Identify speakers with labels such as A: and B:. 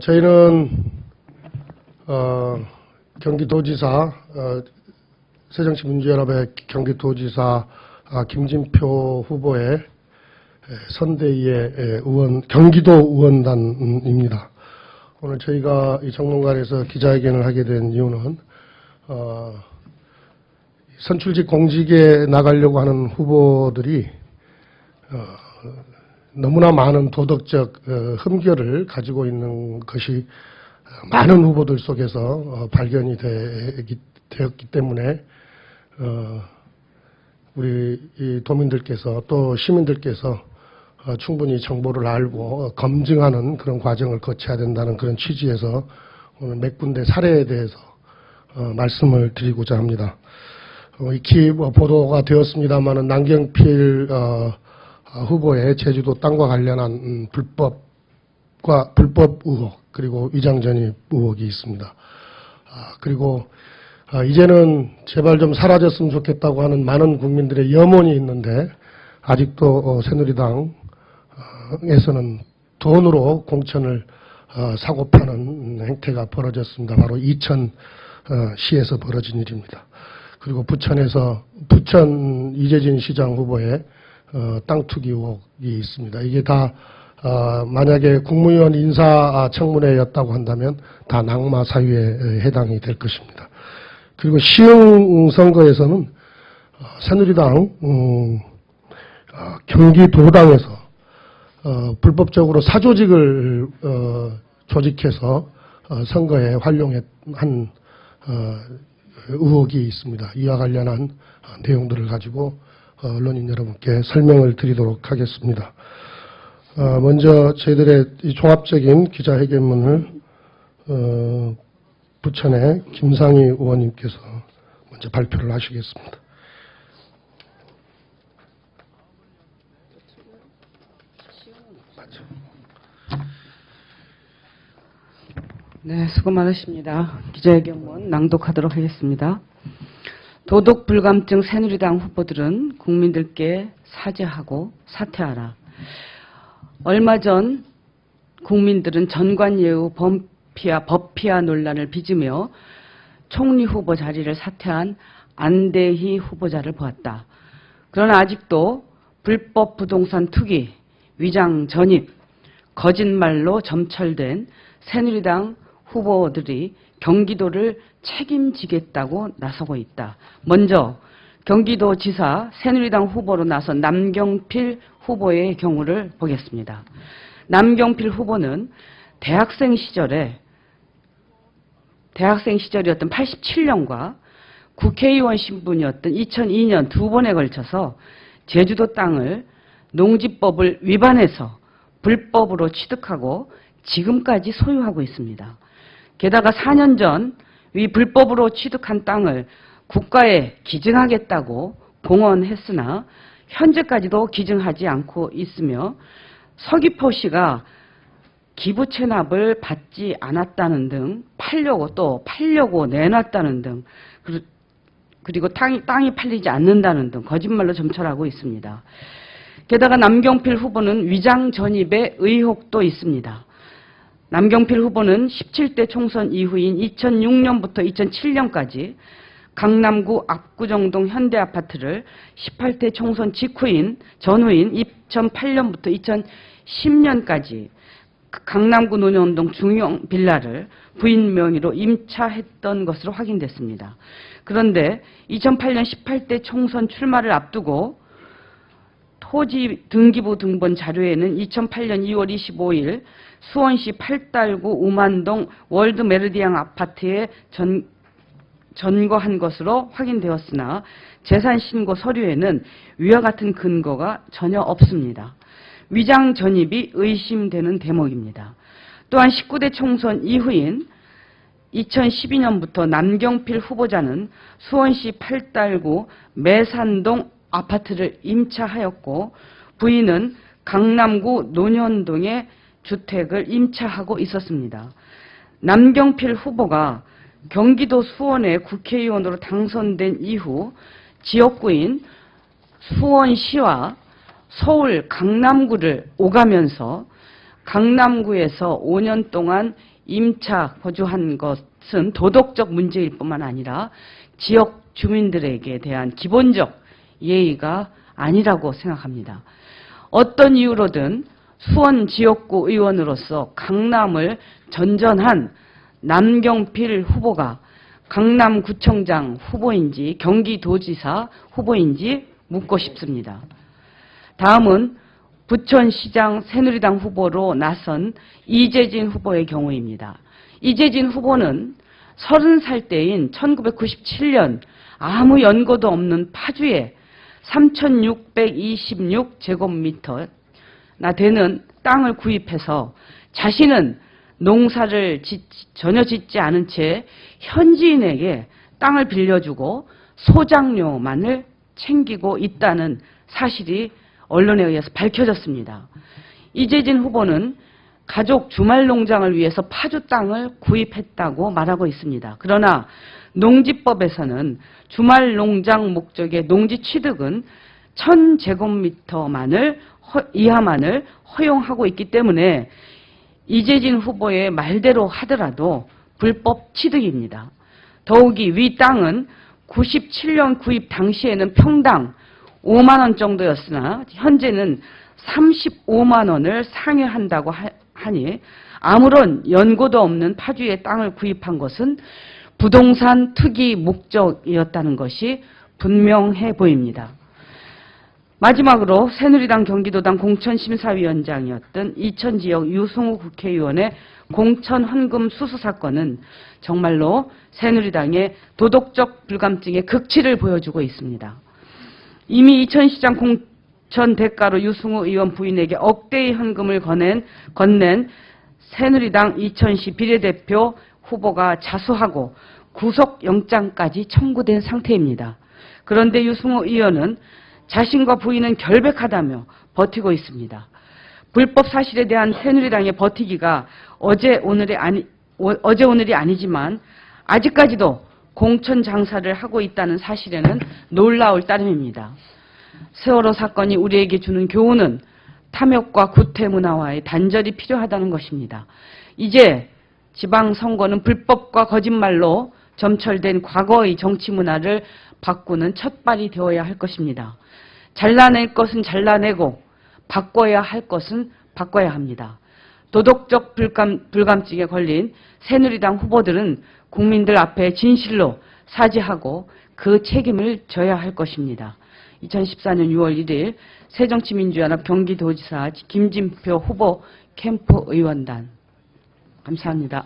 A: 저희는 경기도지사 새정치민주연합의 경기도지사 김진표 후보의 선대위의 경기도 의원단입니다. 오늘 저희가 이 정론관에서 기자회견을 하게 된 이유는 선출직 공직에 나가려고 하는 후보들이 너무나 많은 도덕적 흠결을 가지고 있는 것이 많은 후보들 속에서 발견이 되었기 때문에 우리 이 도민들께서 또 시민들께서 충분히 정보를 알고 검증하는 그런 과정을 거쳐야 된다는 그런 취지에서 오늘 몇 군데 사례에 대해서 말씀을 드리고자 합니다. 익히 보도가 되었습니다마는 남경필 후보의 제주도 땅과 관련한 불법 의혹 그리고 위장 전입 의혹이 있습니다. 그리고 이제는 제발 좀 사라졌으면 좋겠다고 하는 많은 국민들의 염원이 있는데 아직도 새누리당에서는 돈으로 공천을 사고 파는 행태가 벌어졌습니다. 바로 이천시에서 벌어진 일입니다. 그리고 부천 이재진 시장 후보의 땅 투기 의혹이 있습니다. 이게 다 만약에 국무위원 인사청문회였다고 한다면 다 낙마 사유에 해당이 될 것입니다. 그리고 시흥 선거에서는 새누리당 경기도당에서 불법적으로 사조직을 조직해서 선거에 활용한 의혹이 있습니다. 이와 관련한 내용들을 가지고 언론인 여러분께 설명을 드리도록 하겠습니다. 먼저 저희들의 이 종합적인 기자회견문을 부천의 김상희 의원님께서 먼저 발표를 하시겠습니다.
B: 네, 수고 많으십니다. 기자회견문 낭독하도록 하겠습니다. 도덕 불감증 새누리당 후보들은 국민들께 사죄하고 사퇴하라. 얼마 전 국민들은 전관예우 법피아 논란을 빚으며 총리 후보 자리를 사퇴한 안대희 후보자를 보았다. 그러나 아직도 불법 부동산 투기, 위장 전입, 거짓말로 점철된 새누리당 후보들이 경기도를 책임지겠다고 나서고 있다. 먼저 경기도지사 새누리당 후보로 나선 남경필 후보의 경우를 보겠습니다. 남경필 후보는 대학생 시절이었던 87년과 국회의원 신분이었던 2002년 두 번에 걸쳐서 제주도 땅을 농지법을 위반해서 불법으로 취득하고 지금까지 소유하고 있습니다. 게다가 4년 전 위 불법으로 취득한 땅을 국가에 기증하겠다고 공언했으나 현재까지도 기증하지 않고 있으며 서귀포시가 기부 체납을 받지 않았다는 등 팔려고 내놨다는 등 그리고 땅이 팔리지 않는다는 등 거짓말로 점철하고 있습니다. 게다가 남경필 후보는 위장 전입의 의혹도 있습니다. 남경필 후보는 17대 총선 이후인 2006년부터 2007년까지 강남구 압구정동 현대아파트를 18대 총선 전후인 2008년부터 2010년까지 강남구 논현동 중형 빌라를 부인 명의로 임차했던 것으로 확인됐습니다. 그런데 2008년 18대 총선 출마를 앞두고 토지 등기부 등본 자료에는 2008년 2월 25일 수원시 8달구 우만동 월드 메르디앙 아파트에 전거한 것으로 확인되었으나 재산신고 서류에는 위와 같은 근거가 전혀 없습니다. 위장 전입이 의심되는 대목입니다. 또한 19대 총선 이후인 2012년부터 남경필 후보자는 수원시 8달구 매산동 아파트를 임차하였고 부인은 강남구 논현동의 주택을 임차하고 있었습니다. 남경필 후보가 경기도 수원의 국회의원으로 당선된 이후 지역구인 수원시와 서울 강남구를 오가면서 강남구에서 5년 동안 임차 거주한 것은 도덕적 문제일 뿐만 아니라 지역 주민들에게 대한 기본적 예의가 아니라고 생각합니다. 어떤 이유로든 수원 지역구 의원으로서 강남을 전전한 남경필 후보가 강남구청장 후보인지 경기도지사 후보인지 묻고 싶습니다. 다음은 부천시장 새누리당 후보로 나선 이재진 후보의 경우입니다. 이재진 후보는 30살 때인 1997년 아무 연고도 없는 파주에 3,626제곱미터나 되는 땅을 구입해서 자신은 농사를 전혀 짓지 않은 채 현지인에게 땅을 빌려주고 소작료만을 챙기고 있다는 사실이 언론에 의해서 밝혀졌습니다. 이재진 후보는 가족 주말 농장을 위해서 파주 땅을 구입했다고 말하고 있습니다. 그러나 농지법에서는 주말 농장 목적의 농지 취득은 1,000제곱미터 이하만을 허용하고 있기 때문에 이재진 후보의 말대로 하더라도 불법 취득입니다. 더욱이 위 땅은 97년 구입 당시에는 평당 5만 원 정도였으나 현재는 35만 원을 상회한다고 하니 아무런 연고도 없는 파주의 땅을 구입한 것은 부동산 투기 목적이었다는 것이 분명해 보입니다. 마지막으로 새누리당 경기도당 공천심사위원장이었던 이천지역 유승우 국회의원의 공천헌금 수수 사건은 정말로 새누리당의 도덕적 불감증의 극치를 보여주고 있습니다. 이미 이천시장 공천 대가로 유승우 의원 부인에게 억대의 현금을 건넨 새누리당 이천시 비례대표 후보가 자수하고 구속영장까지 청구된 상태입니다. 그런데 유승우 의원은 자신과 부인은 결백하다며 버티고 있습니다. 불법 사실에 대한 새누리당의 버티기가 어제 오늘이 아니지만 아직까지도 공천 장사를 하고 있다는 사실에는 놀라울 따름입니다. 세월호 사건이 우리에게 주는 교훈은 탐욕과 구태 문화와의 단절이 필요하다는 것입니다. 이제 지방선거는 불법과 거짓말로 점철된 과거의 정치 문화를 바꾸는 첫발이 되어야 할 것입니다. 잘라낼 것은 잘라내고 바꿔야 할 것은 바꿔야 합니다. 도덕적 불감증에 걸린 새누리당 후보들은 국민들 앞에 진실로 사죄하고 그 책임을 져야 할 것입니다. 2014년 6월 1일 새정치민주연합 경기도지사 김진표 후보 캠프 의원단. 감사합니다.